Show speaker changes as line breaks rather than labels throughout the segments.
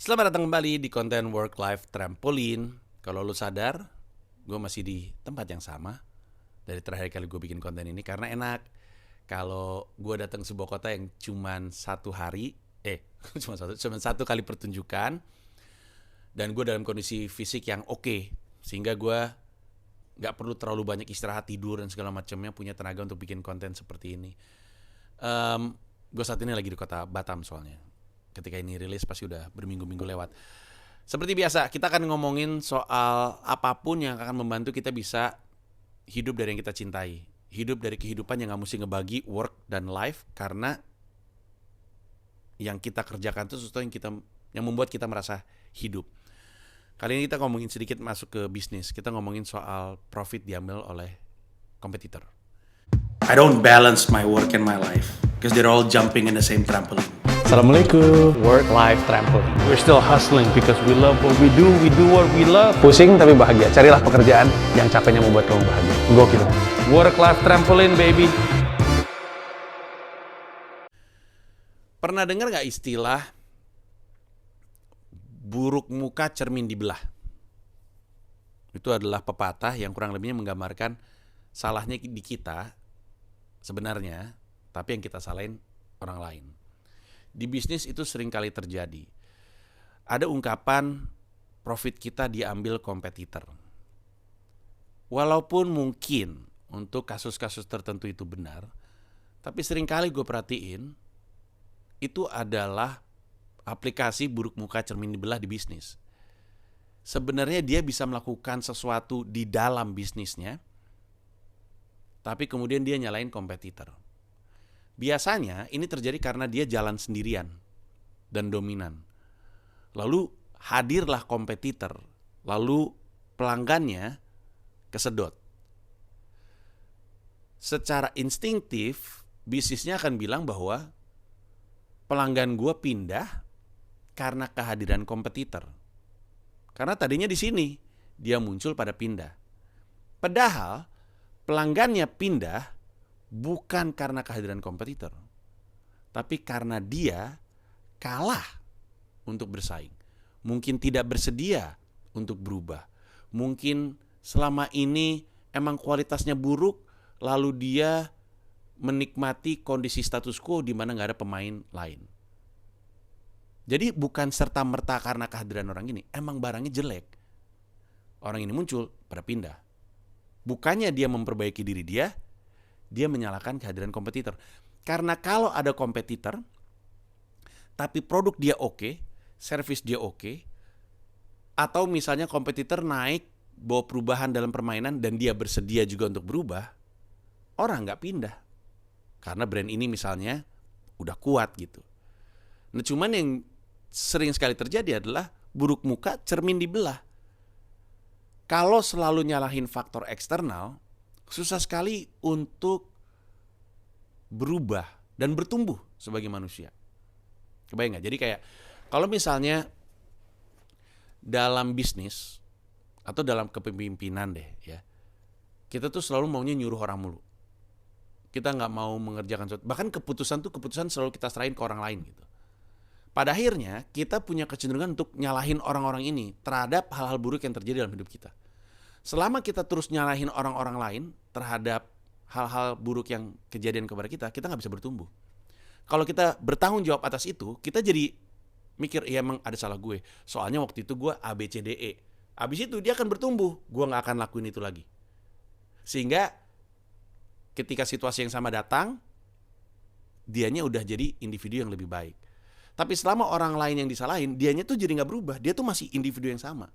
Selamat datang kembali di konten Work Life Trampoline. Kalau lu sadar, gue masih di tempat yang sama dari terakhir kali gue bikin konten ini karena enak. Kalau gue datang ke sebuah kota yang cuman satu hari, cuman satu kali pertunjukan, dan gue dalam kondisi fisik yang oke, sehingga gue nggak perlu terlalu banyak istirahat, tidur dan segala macamnya, punya tenaga untuk bikin konten seperti ini. Gue saat ini lagi di kota Batam soalnya. Ketika ini rilis pasti udah berminggu-minggu lewat. Seperti biasa, kita akan ngomongin soal apapun yang akan membantu kita bisa hidup dari yang kita cintai. Hidup dari kehidupan yang gak mesti ngebagi work dan life, karena yang kita kerjakan itu sesuatu yang membuat kita merasa hidup. Kali ini kita ngomongin sedikit masuk ke bisnis. Kita ngomongin soal profit diambil oleh kompetitor. I don't balance my work and my life because they're all jumping in the same trampoline.
Assalamualaikum. Work-life trampoline. We're still hustling because we love what we do what we love.
Pusing tapi bahagia. Carilah pekerjaan yang capeknya membuat kamu bahagia. Gokil.
Work-life trampoline, baby.
Pernah dengar gak istilah buruk muka cermin dibelah? Itu adalah pepatah yang kurang lebihnya menggambarkan salahnya di kita sebenarnya, tapi yang kita salahin orang lain. Di bisnis itu sering kali terjadi. Ada ungkapan profit kita diambil kompetitor. Walaupun mungkin untuk kasus-kasus tertentu itu benar, tapi sering kali gue perhatiin itu adalah aplikasi buruk muka cermin dibelah di bisnis. Sebenarnya dia bisa melakukan sesuatu di dalam bisnisnya, tapi kemudian dia nyalain kompetitor. Biasanya ini terjadi karena dia jalan sendirian dan dominan. Lalu hadirlah kompetitor, lalu pelanggannya kesedot. Secara instingtif, bisnisnya akan bilang bahwa pelanggan gue pindah karena kehadiran kompetitor. Karena tadinya di sini, dia muncul pada pindah. Padahal pelanggannya pindah bukan karena kehadiran kompetitor, tapi karena dia kalah untuk bersaing. Mungkin tidak bersedia untuk berubah. Mungkin selama ini emang kualitasnya buruk, lalu dia menikmati kondisi status quo di mana gak ada pemain lain. Jadi bukan serta-merta karena kehadiran orang ini, emang barangnya jelek. Orang ini muncul pada pindah. Bukannya dia memperbaiki diri dia menyalahkan kehadiran kompetitor. Karena kalau ada kompetitor, tapi produk dia oke, servis dia oke, atau misalnya kompetitor naik, bawa perubahan dalam permainan dan dia bersedia juga untuk berubah, orang nggak pindah. Karena brand ini misalnya udah kuat gitu. Nah cuman yang sering sekali terjadi adalah buruk muka cermin dibelah. Kalau selalu nyalahin faktor eksternal, susah sekali untuk berubah dan bertumbuh sebagai manusia. Kebayang gak? Jadi kayak kalau misalnya dalam bisnis atau dalam kepemimpinan deh ya, kita tuh selalu maunya nyuruh orang mulu. Kita gak mau mengerjakan sesuatu. Bahkan keputusan selalu kita serahin ke orang lain gitu. Pada akhirnya kita punya kecenderungan untuk nyalahin orang-orang ini terhadap hal-hal buruk yang terjadi dalam hidup kita. Selama kita terus nyalahin orang-orang lain terhadap hal-hal buruk yang kejadian kepada kita gak bisa bertumbuh. Kalau kita bertanggung jawab atas itu, kita jadi mikir, ya emang ada salah gue. Soalnya waktu itu gue A, B, C, D, E. Abis itu dia akan bertumbuh, gue gak akan lakuin itu lagi. Sehingga ketika situasi yang sama datang, dianya udah jadi individu yang lebih baik. Tapi selama orang lain yang disalahin, dianya tuh jadi gak berubah. Dia tuh masih individu yang sama.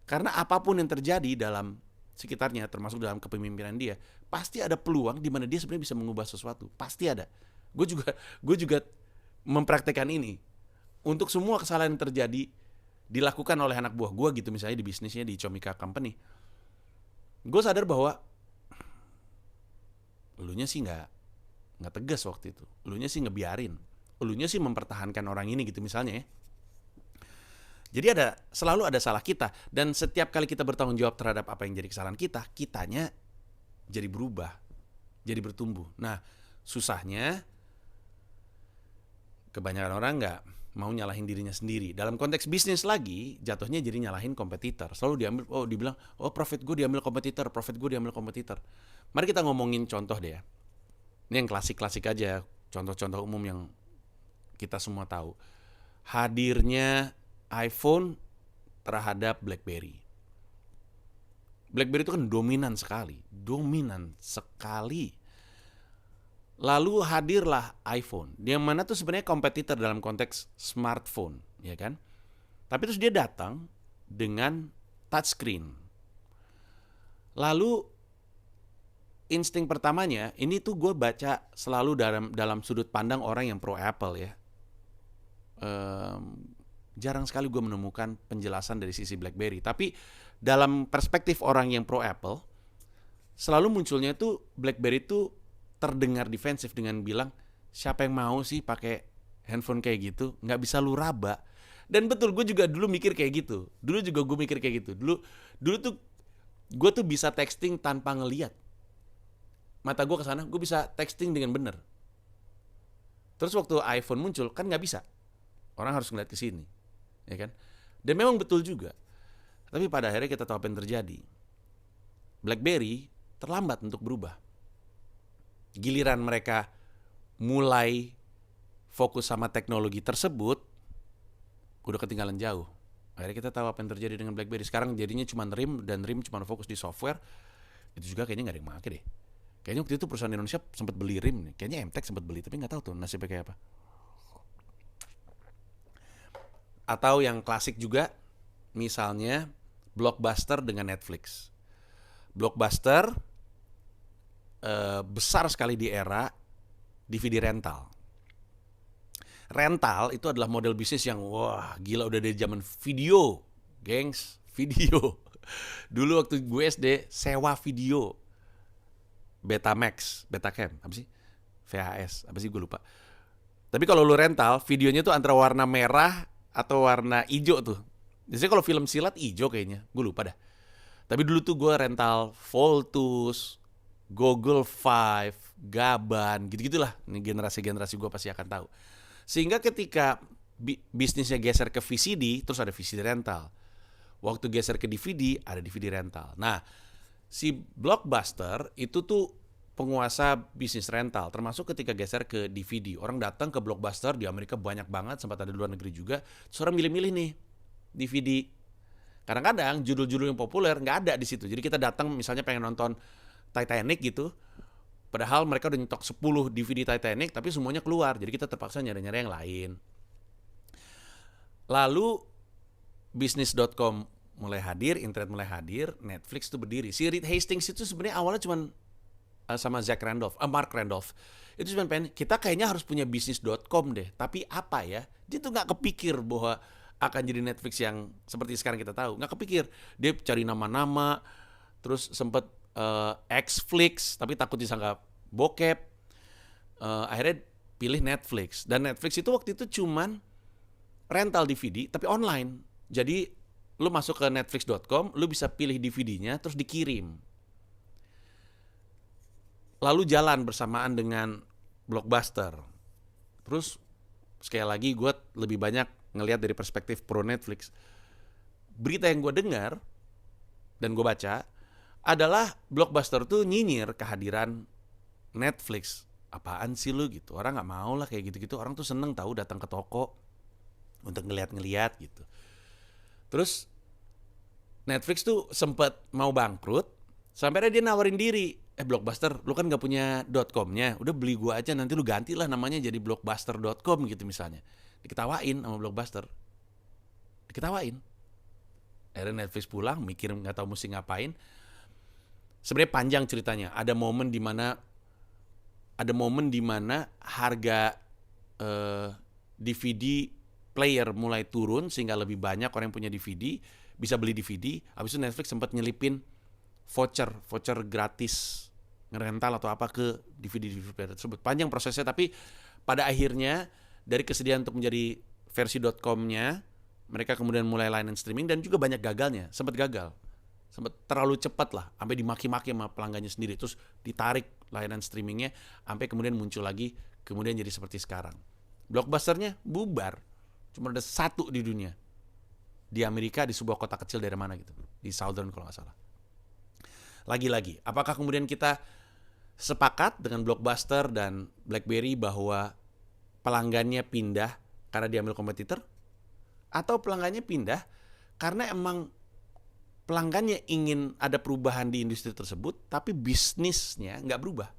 Karena apapun yang terjadi dalam sekitarnya, termasuk dalam kepemimpinan dia, pasti ada peluang di mana dia sebenarnya bisa mengubah sesuatu. Pasti ada. Gue juga mempraktekkan ini. Untuk semua kesalahan yang terjadi dilakukan oleh anak buah gue gitu, misalnya di bisnisnya di Comika Company, gue sadar bahwa elunya sih nggak tegas waktu itu, elunya sih ngebiarin, elunya sih mempertahankan orang ini gitu misalnya ya. Jadi selalu ada salah kita, dan setiap kali kita bertanggung jawab terhadap apa yang jadi kesalahan kitanya jadi berubah, jadi bertumbuh. Nah, susahnya kebanyakan orang mau nyalahin dirinya sendiri. Dalam konteks bisnis lagi, jatuhnya jadi nyalahin kompetitor. Selalu dibilang, profit gue diambil kompetitor. Mari kita ngomongin contoh deh ya. Ini yang klasik-klasik aja, contoh-contoh umum yang kita semua tahu. Hadirnya iPhone terhadap BlackBerry. BlackBerry itu kan dominan sekali. Lalu hadirlah iPhone, yang mana tuh sebenarnya kompetitor dalam konteks smartphone, ya kan? Tapi terus dia datang dengan touchscreen. Lalu insting pertamanya, ini tuh gue baca selalu dalam sudut pandang orang yang pro Apple ya. Jarang sekali gue menemukan penjelasan dari sisi BlackBerry. Tapi dalam perspektif orang yang pro Apple, selalu munculnya tuh BlackBerry tuh terdengar defensif dengan bilang, siapa yang mau sih pakai handphone kayak gitu, nggak bisa lu raba. Dan betul, gue juga dulu mikir kayak gitu. Dulu tuh gue tuh bisa texting tanpa ngeliat. Mata gue kesana, gue bisa texting dengan bener. Terus waktu iPhone muncul kan nggak bisa, orang harus ngeliat ke sini, ya kan? Dan memang betul juga. Tapi pada akhirnya kita tahu apa yang terjadi. BlackBerry terlambat untuk berubah. Giliran mereka mulai fokus sama teknologi tersebut, udah ketinggalan jauh. Akhirnya kita tahu apa yang terjadi dengan BlackBerry. Sekarang jadinya cuma RIM, dan RIM cuma fokus di software. Itu juga kayaknya nggak ada yang pakai deh. Kayaknya waktu itu perusahaan Indonesia sempat beli RIM nih. Kayaknya MTech sempat beli, tapi nggak tahu tuh nasibnya kayak apa. Atau yang klasik juga, misalnya Blockbuster dengan Netflix. Blockbuster besar sekali di era DVD rental. Rental itu adalah model bisnis yang wah gila, udah dari zaman video, gengs, video. Dulu waktu gue SD sewa video Betamax, Betacam, apa sih? VHS, apa sih gue lupa. Tapi kalau lu rental, videonya tuh antara warna merah atau warna hijau tuh. Biasanya kalau film silat hijau kayaknya, gue lupa dah. Tapi dulu tuh gue rental Voltus, Google 5, Gaban, gitu-gitulah. Ini generasi-generasi gue pasti akan tahu. Sehingga ketika bisnisnya geser ke VCD, terus ada VCD rental. Waktu geser ke DVD, ada DVD rental. Nah, si Blockbuster itu tuh penguasa bisnis rental, termasuk ketika geser ke DVD. Orang datang ke Blockbuster, di Amerika banyak banget, sempat ada di luar negeri juga. Terus orang milih-milih nih DVD. Kadang-kadang judul-judul yang populer nggak ada di situ. Jadi kita datang misalnya pengen nonton Titanic gitu, padahal mereka udah nyetok 10 DVD Titanic, tapi semuanya keluar, jadi kita terpaksa nyari-nyari yang lain. Lalu bisnis.com mulai hadir, internet mulai hadir, Netflix tuh berdiri. Si Reed Hastings itu sebenarnya awalnya cuman sama Mark Randolph. Itu cuma pengen, kita kayaknya harus punya bisnis.com deh, tapi apa ya? Dia tuh nggak kepikir bahwa akan jadi Netflix yang seperti sekarang kita tahu. Nggak kepikir. Dia cari nama-nama, terus sempet Xflix, tapi takut disangka bokep. Akhirnya pilih Netflix. Dan Netflix itu waktu itu cuman rental DVD, tapi online. Jadi lu masuk ke netflix.com, lu bisa pilih DVD-nya, terus dikirim. Lalu jalan bersamaan dengan Blockbuster. Terus sekali lagi gue lebih banyak ngelihat dari perspektif pro Netflix. Berita yang gue dengar dan gue baca adalah Blockbuster tuh nyinyir kehadiran Netflix. Apaan sih lu gitu? Orang nggak mau lah kayak gitu-gitu. Orang tuh seneng tahu datang ke toko untuk ngeliat-ngeliat gitu. Terus Netflix tuh sempat mau bangkrut, sampai dia nawarin diri. Blockbuster, lu kan nggak punya .com-nya, udah beli gua aja, nanti lu gantilah namanya jadi blockbuster.com gitu misalnya. Diketawain sama Blockbuster. Diketawain. Akhirnya Netflix pulang, mikir nggak tahu mesti ngapain. Sebenarnya panjang ceritanya. Ada momen di mana harga DVD player mulai turun sehingga lebih banyak orang yang punya DVD bisa beli DVD. Habis itu Netflix sempat nyelipin voucher gratis ngerental atau apa ke DVD player tersebut. Panjang prosesnya, tapi pada akhirnya dari kesediaan untuk menjadi versi .com-nya, mereka kemudian mulai layanan streaming dan juga banyak gagalnya. Sempat gagal. Sempat terlalu cepat lah, sampai dimaki-maki sama pelanggannya sendiri. Terus ditarik layanan streamingnya, sampai kemudian muncul lagi, kemudian jadi seperti sekarang. Blockbusternya bubar. Cuma ada satu di dunia. Di Amerika, di sebuah kota kecil dari mana gitu. Di Southern kalau nggak salah. Lagi-lagi, apakah kemudian kita sepakat dengan Blockbuster dan BlackBerry bahwa pelanggannya pindah karena diambil kompetitor? Atau pelanggannya pindah karena emang pelanggannya ingin ada perubahan di industri tersebut, tapi bisnisnya nggak berubah.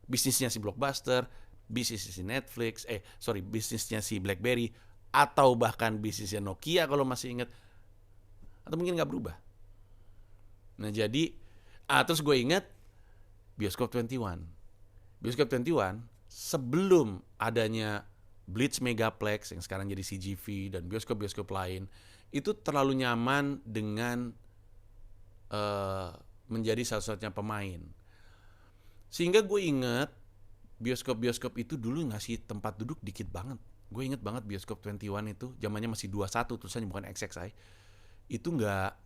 Bisnisnya si Blockbuster, bisnisnya si Netflix, bisnisnya si BlackBerry, atau bahkan bisnisnya Nokia kalau masih ingat, atau mungkin nggak berubah. Nah jadi, terus gue ingat Bioskop 21. Bioskop 21 sebelum adanya Blitz Megaplex yang sekarang jadi CGV dan bioskop-bioskop lain, itu terlalu nyaman dengan menjadi satu-satunya pemain. Sehingga gue ingat bioskop-bioskop itu dulu ngasih tempat duduk dikit banget. Gue inget banget Bioskop 21 itu zamannya masih 21 tulisannya bukan XXI. Itu nggak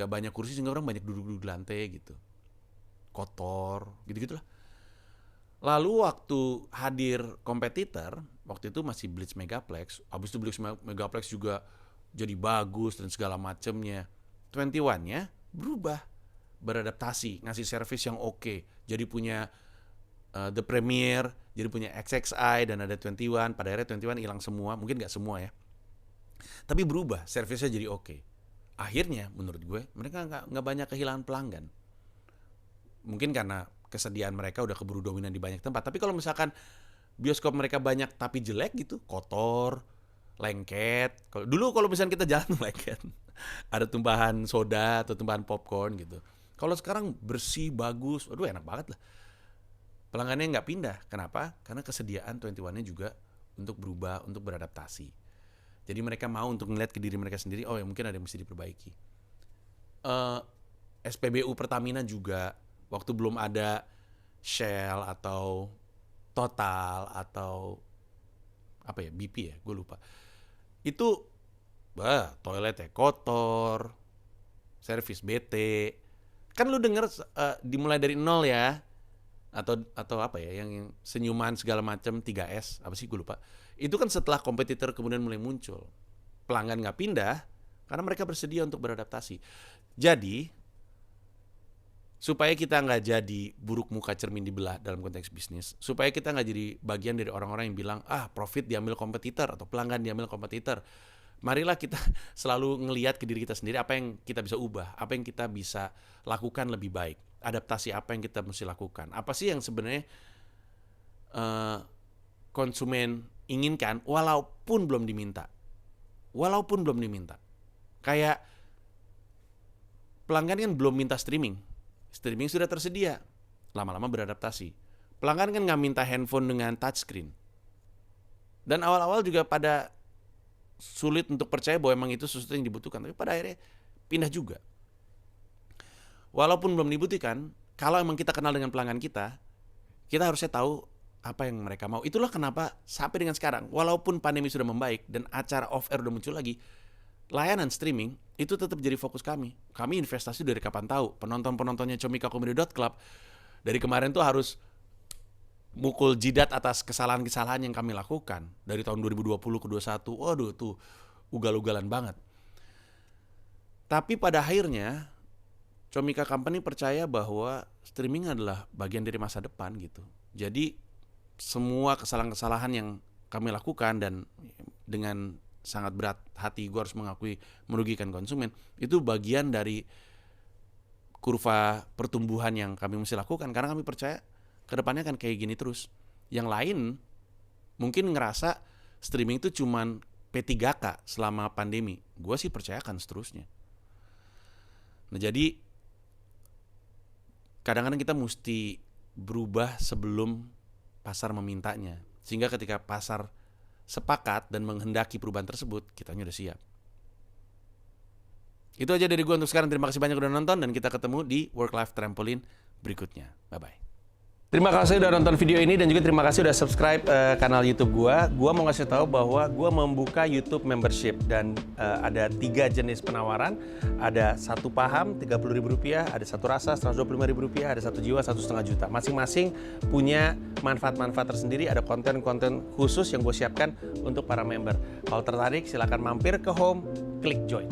banyak kursi sehingga orang banyak duduk-duduk di lantai gitu. Kotor, gitu-gitulah. Lalu waktu hadir kompetitor, waktu itu masih Blitz Megaplex. Abis itu Blitz Megaplex juga jadi bagus dan segala macemnya. 21-nya berubah, beradaptasi, ngasih service yang oke. Jadi punya The Premier, jadi punya XXI dan ada 21. Pada akhirnya 21 hilang semua, mungkin nggak semua ya. Tapi berubah, service-nya jadi oke. Akhirnya menurut gue mereka nggak banyak kehilangan pelanggan. Mungkin karena kesediaan mereka udah keburu dominan di banyak tempat. Tapi kalau misalkan bioskop mereka banyak tapi jelek gitu, kotor, lengket. Dulu kalau misalkan kita jalan lengket, ada tumpahan soda atau tumpahan popcorn gitu. Kalau sekarang bersih, bagus, aduh enak banget lah. Pelanggannya nggak pindah. Kenapa? Karena kesediaan 21-nya juga untuk berubah, untuk beradaptasi. Jadi mereka mau untuk ngeliat ke diri mereka sendiri, oh ya mungkin ada yang mesti diperbaiki. SPBU Pertamina juga, waktu belum ada Shell atau Total atau apa ya, BP ya, gue lupa. Itu toiletnya kotor, servis bete. Kan lu denger dimulai dari nol ya, atau apa ya, yang senyuman segala macam 3S, apa sih gue lupa. Itu kan setelah kompetitor kemudian mulai muncul. Pelanggan nggak pindah karena mereka bersedia untuk beradaptasi. Jadi supaya kita nggak jadi buruk muka cermin dibelah dalam konteks bisnis, supaya kita nggak jadi bagian dari orang-orang yang bilang profit diambil kompetitor atau pelanggan diambil kompetitor, marilah kita selalu ngelihat ke diri kita sendiri apa yang kita bisa ubah, apa yang kita bisa lakukan lebih baik, adaptasi apa yang kita mesti lakukan, apa sih yang sebenarnya konsumen inginkan walaupun belum diminta. Kayak pelanggan kan belum minta streaming sudah tersedia, lama-lama beradaptasi. Pelanggan kan nggak minta handphone dengan touchscreen, dan awal-awal juga pada sulit untuk percaya bahwa emang itu sesuatu yang dibutuhkan, tapi pada akhirnya pindah juga. Walaupun belum dibutuhkan, kalau emang kita kenal dengan pelanggan kita harusnya tahu apa yang mereka mau. Itulah kenapa sampai dengan sekarang, walaupun pandemi sudah membaik dan acara off-air udah muncul lagi, layanan streaming itu tetap jadi fokus kami. Kami investasi dari kapan tahu. Penonton-penontonnya comikakomedi.club dari kemarin tuh harus mukul jidat atas kesalahan-kesalahan yang kami lakukan dari tahun 2020 ke 2021. Waduh, tuh ugal-ugalan banget. Tapi pada akhirnya Comika Company percaya bahwa streaming adalah bagian dari masa depan gitu. Jadi semua kesalahan-kesalahan yang kami lakukan, dan dengan sangat berat hati gue harus mengakui merugikan konsumen, itu bagian dari kurva pertumbuhan yang kami mesti lakukan, karena kami percaya kedepannya akan kayak gini terus. Yang lain mungkin ngerasa streaming itu cuman P3K selama pandemi. Gue sih percayakan seterusnya. Nah jadi kadang-kadang kita mesti berubah sebelum pasar memintanya, sehingga ketika pasar sepakat dan menghendaki perubahan tersebut, kitanya udah siap. Itu aja dari gue untuk sekarang. Terima kasih banyak udah nonton, dan kita ketemu di Work Life Trampoline berikutnya. Bye-bye.
Terima kasih udah nonton video ini dan juga terima kasih udah subscribe kanal YouTube gua. Gua mau ngasih tahu bahwa gua membuka YouTube membership dan ada 3 jenis penawaran. Ada 1 paham Rp30.000, ada 1 rasa Rp125.000, ada 1 jiwa Rp1,5 juta. Masing-masing punya manfaat-manfaat tersendiri. Ada konten-konten khusus yang gue siapkan untuk para member. Kalau tertarik silahkan mampir ke home, klik join.